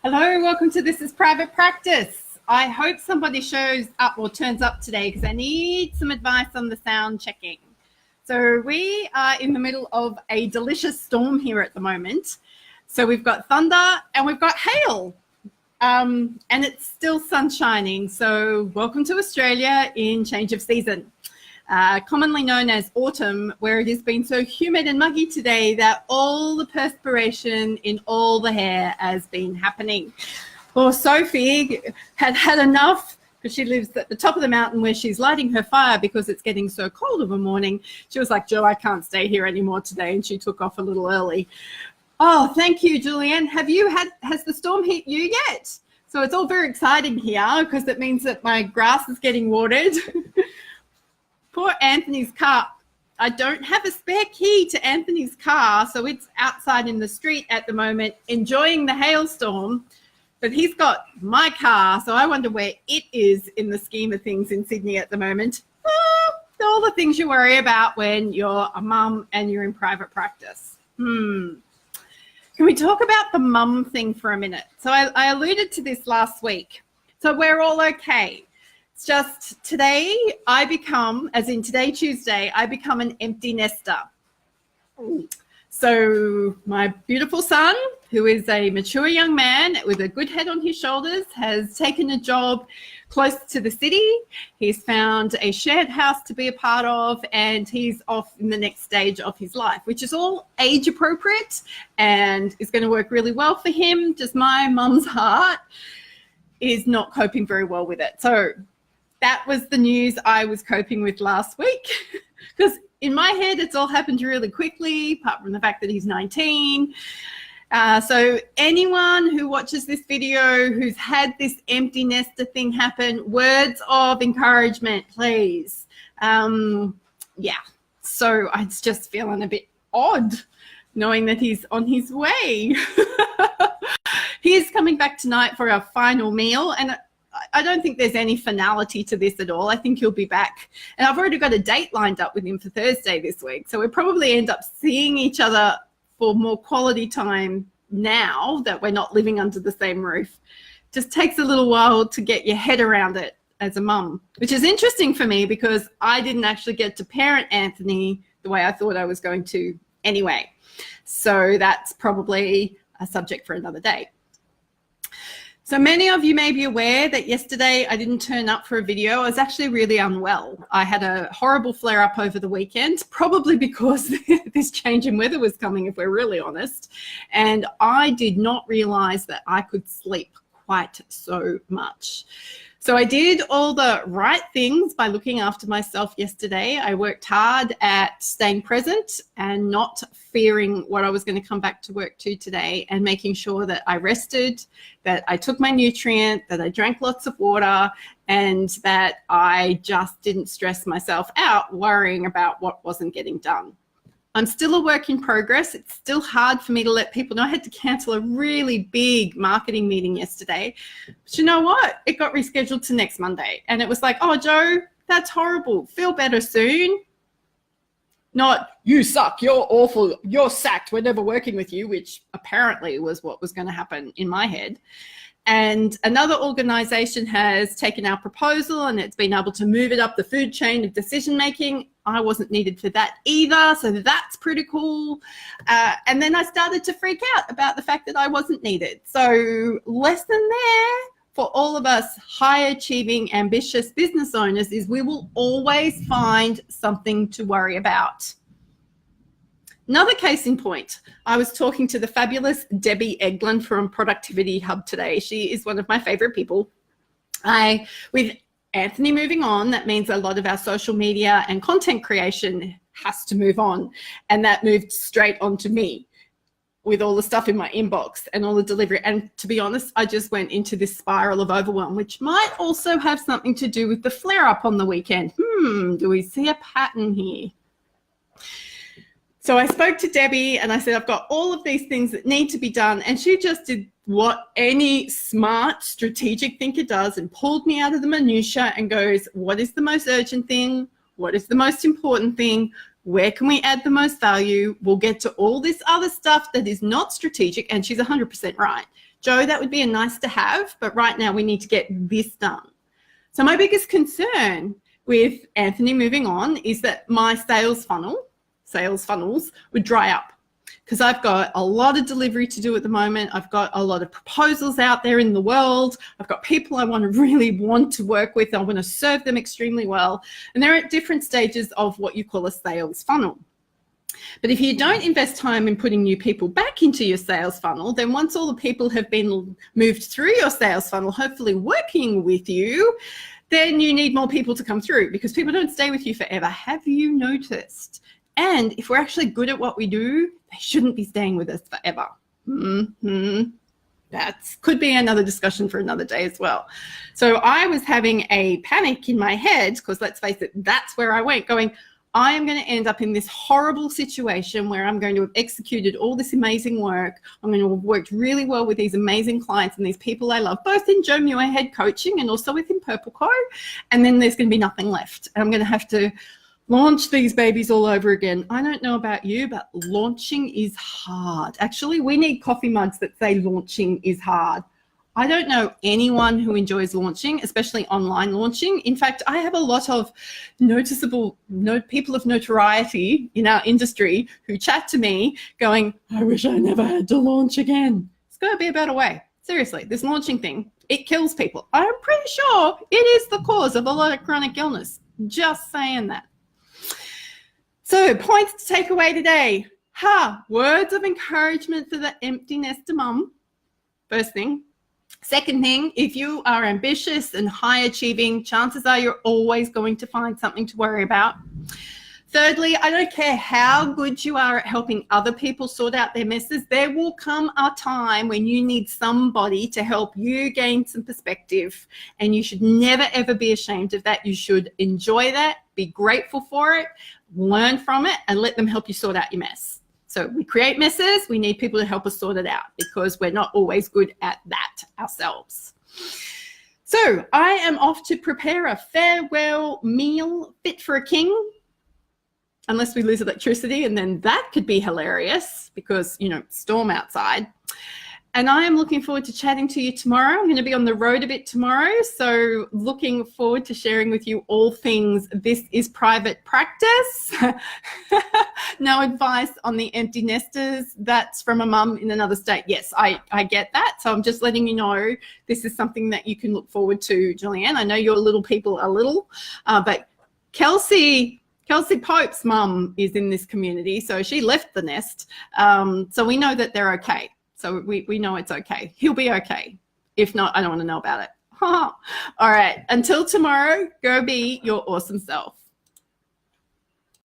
Hello, welcome to This is Private Practice. I hope somebody shows up or turns up today because I need some advice on the sound checking. So we are in the middle of a delicious storm here at the moment. So we've got thunder and we've got hail and it's still sun shining. So welcome to Australia in change of season. Commonly known as autumn, where it has been so humid and muggy today that all the perspiration in all the hair has been happening. Well, Sophie had enough because she lives at the top of the mountain where she's lighting her fire because it's getting so cold of a morning. She was like, "Joe, I can't stay here anymore today," and she took off a little early. Oh, thank you, Julianne. Has the storm hit you yet? So it's all very exciting here because it means that my grass is getting watered. Poor Anthony's car. I don't have a spare key to Anthony's car, so it's outside in the street at the moment enjoying the hailstorm, but he's got my car, so I wonder where it is in the scheme of things in Sydney at the moment. All the things you worry about when you're a mum and you're in private practice. Can we talk about the mum thing for a minute? So I alluded to this last week. So we're all okay. It's just today today, Tuesday, I become an empty nester. So my beautiful son, who is a mature young man with a good head on his shoulders, has taken a job close to the city. He's found a shared house to be a part of, and he's off in the next stage of his life, which is all age appropriate and is going to work really well for him. Just my mum's heart is not coping very well with it. So that was the news I was coping with last week because in my head, it's all happened really quickly, apart from the fact that he's 19. So anyone who watches this video who's had this empty nester thing happen, words of encouragement, please. Yeah, so I'm just feeling a bit odd knowing that he's on his way. He's coming back tonight for our final meal, and I don't think there's any finality to this at all. I think he'll be back. And I've already got a date lined up with him for Thursday this week. So we'll probably end up seeing each other for more quality time now that we're not living under the same roof. Just takes a little while to get your head around it as a mum, which is interesting for me because I didn't actually get to parent Anthony the way I thought I was going to anyway. So that's probably a subject for another day. So many of you may be aware that yesterday I didn't turn up for a video. I was actually really unwell. I had a horrible flare-up over the weekend, probably because this change in weather was coming, if we're really honest. And I did not realize that I could sleep quite so much. So I did all the right things by looking after myself yesterday. I worked hard at staying present and not fearing what I was going to come back to work to today, and making sure that I rested, that I took my nutrient, that I drank lots of water, and that I just didn't stress myself out worrying about what wasn't getting done. I'm still a work in progress. It's still hard for me to let people know. I had to cancel a really big marketing meeting yesterday. But you know what? It got rescheduled to next Monday. And it was like, "Oh, Joe, that's horrible. Feel better soon." Not, "You suck, you're awful, you're sacked, we're never working with you," which apparently was what was going to happen in my head. And another organization has taken our proposal and it's been able to move it up the food chain of decision making. I wasn't needed for that either, so that's pretty cool. And then I started to freak out about the fact that I wasn't needed. So lesson there for all of us high achieving, ambitious business owners is we will always find something to worry about. Another case in point, I was talking to the fabulous Debbie Eglin from Productivity Hub today. She is one of my favorite people. With Anthony moving on, that means a lot of our social media and content creation has to move on. And that moved straight onto me with all the stuff in my inbox and all the delivery. And to be honest, I just went into this spiral of overwhelm, which might also have something to do with the flare-up on the weekend. Do we see a pattern here? So I spoke to Debbie and I said, "I've got all of these things that need to be done." And she just did what any smart strategic thinker does and pulled me out of the minutia and goes, "What is the most urgent thing? What is the most important thing? Where can we add the most value? We'll get to all this other stuff that is not strategic. And she's 100% right. Joe, that would be a nice to have, but right now we need to get this done. So my biggest concern with Anthony moving on is that my sales funnels would dry up, because I've got a lot of delivery to do at the moment. I've got a lot of proposals out there in the world. I've got people I really want to work with. I want to serve them extremely well. And they're at different stages of what you call a sales funnel. But if you don't invest time in putting new people back into your sales funnel, then once all the people have been moved through your sales funnel, hopefully working with you, then you need more people to come through, because people don't stay with you forever. Have you noticed? And if we're actually good at what we do, they shouldn't be staying with us forever. That could be another discussion for another day as well. So I was having a panic in my head, because let's face it, that's where I went, going, I am going to end up in this horrible situation where I'm going to have executed all this amazing work. I'm going to have worked really well with these amazing clients and these people I love, both in Joe Muirhead coaching and also within Purple Co. And then there's going to be nothing left. I'm going to have to launch these babies all over again. I don't know about you, but launching is hard. Actually, we need coffee mugs that say launching is hard. I don't know anyone who enjoys launching, especially online launching. In fact, I have a lot of people of notoriety in our industry who chat to me going, I wish I never had to launch again. It's got to be a better way. Seriously, this launching thing, it kills people. I'm pretty sure it is the cause of a lot of chronic illness. Just saying that. So points to take away today. Words of encouragement for the empty nester mum. First thing. Second thing, if you are ambitious and high achieving, chances are you're always going to find something to worry about. Thirdly, I don't care how good you are at helping other people sort out their messes, there will come a time when you need somebody to help you gain some perspective, and you should never ever be ashamed of that. You should enjoy that, be grateful for it, learn from it, and let them help you sort out your mess. So we create messes, we need people to help us sort it out, because we're not always good at that ourselves. So I am off to prepare a farewell meal fit for a king, unless we lose electricity, and then that could be hilarious because, storm outside. And I am looking forward to chatting to you tomorrow. I'm going to be on the road a bit tomorrow, so looking forward to sharing with you all things This is Private Practice. No advice on the empty nesters. That's from a mum in another state. Yes, I get that. So I'm just letting you know this is something that you can look forward to, Julianne. I know your little people are little, but Kelsey Pope's mum is in this community, so she left the nest. So we know that they're okay. So we know it's okay. He'll be okay. If not, I don't want to know about it. All right. Until tomorrow, go be your awesome self.